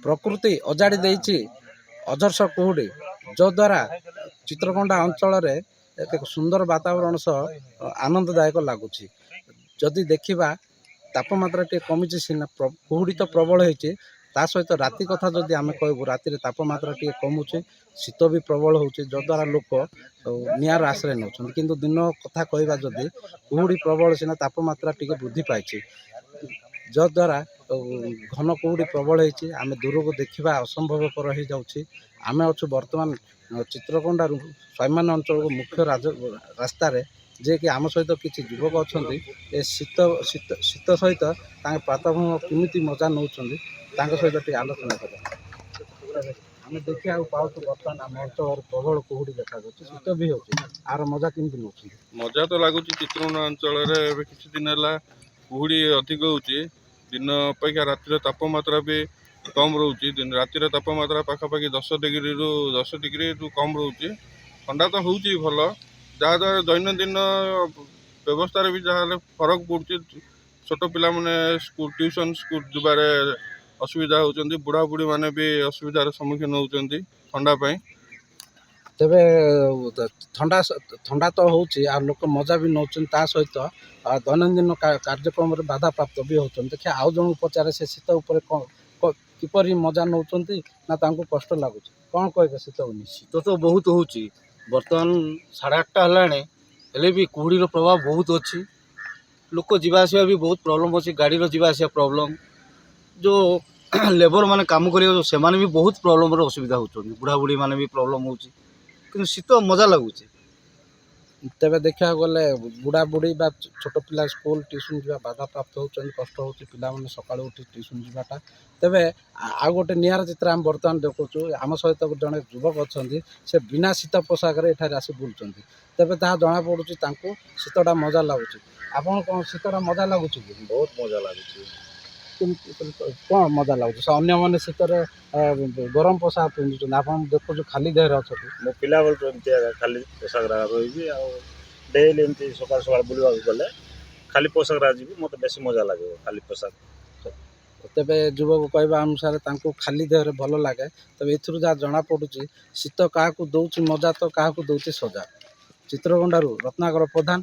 ପ୍ରକୃତି ଅଜାଡ଼ି ଦେଇଛି ଅଜସ୍ର କୁହୁଡ଼ି, ଯଦ୍ୱାରା ଚିତ୍ରକୋଣ୍ଡା ଅଞ୍ଚଳରେ ଏକ ସୁନ୍ଦର ବାତାବରଣ ସହ ଆନନ୍ଦଦାୟକ ଲାଗୁଛି। ଯଦି ଦେଖିବା ତାପମାତ୍ରା ଟିକେ କମିଛି ସିନା, କୁହୁଡ଼ି ତ ପ୍ରବଳ ହେଇଛି, ତା ସହିତ ରାତି କଥା ଯଦି ଆମେ କହିବୁ ରାତିରେ ତାପମାତ୍ରା ଟିକେ କମୁଛି, ଶୀତ ବି ପ୍ରବଳ ହେଉଛି, ଯଦ୍ୱାରା ଲୋକ ନିଆଁର ଆଶ୍ରୟ ନେଉଛନ୍ତି। କିନ୍ତୁ ଦିନ କଥା କହିବା ଯଦି କୁହୁଡ଼ି ପ୍ରବଳ ସିନା ତାପମାତ୍ରା ଟିକେ ବୃଦ୍ଧି ପାଇଛି, ଯଦ୍ୱାରା ଘନ କୁହୁଡ଼ି ପ୍ରବଳ ହେଇଛି, ଆମେ ଦୂରକୁ ଦେଖିବା ଅସମ୍ଭବକର ହେଇଯାଉଛି। ଆମେ ଅଛୁ ବର୍ତ୍ତମାନ ଚିତ୍ରକୋଣ୍ଡାରୁ ସ୍ୱାଭିମାନ ଅଞ୍ଚଳକୁ ମୁଖ୍ୟ ରାସ୍ତାରେ, ଯିଏକି ଆମ ସହିତ କିଛି ଯୁବକ ଅଛନ୍ତି। ଏ ଶୀତ ସହିତ ତାଙ୍କ ପ୍ରାତଃଭ୍ରମଣ କେମିତି ମଜା ନେଉଛନ୍ତି ତାଙ୍କ ସହିତ ଟିକେ ଆଲୋଚନା କରିବା। ଆମେ ଦେଖିବାକୁ ପାଉଛୁ ବର୍ତ୍ତମାନ ଆମ ଅଞ୍ଚଳରେ ପ୍ରବଳ କୁହୁଡ଼ି ଦେଖାଯାଉଛି, ଶୀତ ବି ହେଉଛି, ଆର ମଜା କେମିତି ନେଉଛନ୍ତି? ମଜା ତ ଲାଗୁଛି। ଚିତ୍ରକୋଣ୍ଡା ଅଞ୍ଚଳରେ ଏବେ କିଛି ଦିନ ହେଲା କୁହୁଡ଼ି ଅଧିକ ହେଉଛି। ଦିନ ଅପେକ୍ଷା ରାତିର ତାପମାତ୍ରା ବି କମ୍ ରହୁଛି। ରାତିର ତାପମାତ୍ରା ପାଖାପାଖି 10 ଡିଗ୍ରୀରୁ କମ୍ ରହୁଛି। ଥଣ୍ଡା ତ ହେଉଛି ଭଲ, ଯାହାଦ୍ୱାରା ଦୈନନ୍ଦିନ ବ୍ୟବସ୍ଥାରେ ବି ଯାହାହେଲେ ଫରକ ପଡ଼ୁଛି। ଛୋଟ ପିଲାମାନେ ଟ୍ୟୁସନ୍ ସ୍କୁଲ ଯିବାରେ ଅସୁବିଧା ହେଉଛନ୍ତି, ବୁଢ଼ାବୁଢ଼ୀମାନେ ବି ଅସୁବିଧାର ସମ୍ମୁଖୀନ ହେଉଛନ୍ତି ଥଣ୍ଡା ପାଇଁ। ତେବେ ଥଣ୍ଡା ତ ହେଉଛି ଆଉ ଲୋକ ମଜା ବି ନେଉଛନ୍ତି, ତା ସହିତ ଦୈନନ୍ଦିନ କାର୍ଯ୍ୟକ୍ରମରେ ବାଧାପ୍ରାପ୍ତ ବି ହେଉଛନ୍ତି। ଦେଖିବା ଆଉ ଜଣଙ୍କୁ ପଚାରେ ସେ ଶୀତ ଉପରେ କିପରି ମଜା ନେଉଛନ୍ତି ନା ତାଙ୍କୁ କଷ୍ଟ ଲାଗୁଛି, କ'ଣ କହିବେ? ଶୀତ ତ ବହୁତ ହେଉଛି। ବର୍ତ୍ତମାନ 8:30 ହେଲାଣି, ହେଲେ ବି କୁହୁଡ଼ିର ପ୍ରଭାବ ବହୁତ ଅଛି। ଲୋକ ଯିବା ଆସିବା ବି ବହୁତ ପ୍ରୋବ୍ଲେମ୍ ଅଛି, ଗାଡ଼ିର ଯିବା ଆସିବା ପ୍ରୋବ୍ଲେମ୍। ଯେଉଁ ଲେବର ମାନେ କାମ କରିବାକୁ ସେମାନେ ବି ବହୁତ ପ୍ରୋବ୍ଲେମ୍ର ଅସୁବିଧା ହେଉଛନ୍ତି, ବୁଢ଼ାବୁଢ଼ୀମାନେ ବି ପ୍ରୋବ୍ଲେମ୍ ହେଉଛି। କିନ୍ତୁ ଶୀତ ମଜା ଲାଗୁଛି। ତେବେ ଦେଖିବାକୁ ଗଲେ ବୁଢ଼ାବୁଢ଼ୀ ବା ଛୋଟ ପିଲା ସ୍କୁଲ ଟ୍ୟୁସନ୍ ଯିବା ବାଧାପ୍ରାପ୍ତ ହେଉଛନ୍ତି, କଷ୍ଟ ହେଉଛି ପିଲାମାନେ ସକାଳୁ ଉଠି ଟ୍ୟୁସନ୍ ଯିବାଟା। ତେବେ ଆଉ ଗୋଟେ ନିଆରା ଚିତ୍ର ଆମେ ବର୍ତ୍ତମାନ ଦେଖୁଛୁ। ଆମ ସହିତ ଜଣେ ଯୁବକ ଅଛନ୍ତି, ସେ ବିନା ଶୀତ ପୋଷାକରେ ଏଠାରେ ଆସି ବୁଲୁଛନ୍ତି। ତେବେ ତାହା ଜଣାପଡ଼ୁଛି ତାଙ୍କୁ ଶୀତଟା ମଜା ଲାଗୁଛି। ଆପଣ କ'ଣ ଶୀତଟା ମଜା ଲାଗୁଛି କି? ବହୁତ ମଜା ଲାଗୁଛି। କ'ଣ ମଜା ଲାଗୁଛି? ଅନ୍ୟମାନେ ଶୀତରେ ଗରମ ପୋଷାକ ପିନ୍ଧୁଛନ୍ତି, ଆପଣ ଦେଖୁଛୁ ଖାଲି ଦେହରେ ଅଛନ୍ତି। ମୋ ପିଲାବେଳଠୁ ଏମିତି ଖାଲି ପୋଷାକରେ ରହିବି, ଆଉ ଡେଲି ଏମିତି ସକାଳୁ ସକାଳୁ ବୁଲିବାକୁ ଗଲେ ଖାଲି ପୋଷାକରେ ଯିବି, ମୋତେ ବେଶୀ ମଜା ଲାଗିବ ଖାଲି ପୋଷାକ। ତେବେ ଯୁବକ କହିବା ଅନୁସାରେ ତାଙ୍କୁ ଖାଲି ଦେହରେ ଭଲ ଲାଗେ। ତେବେ ଏଥିରୁ ଯାହା ଜଣାପଡ଼ୁଛି ଶୀତ କାହାକୁ ଦେଉଛି ମଜା ତ କାହାକୁ ଦେଉଛି ସଜା। ଚିତ୍ରକୋଣ୍ଡାରୁ ରତ୍ନାକର ପ୍ରଧାନ।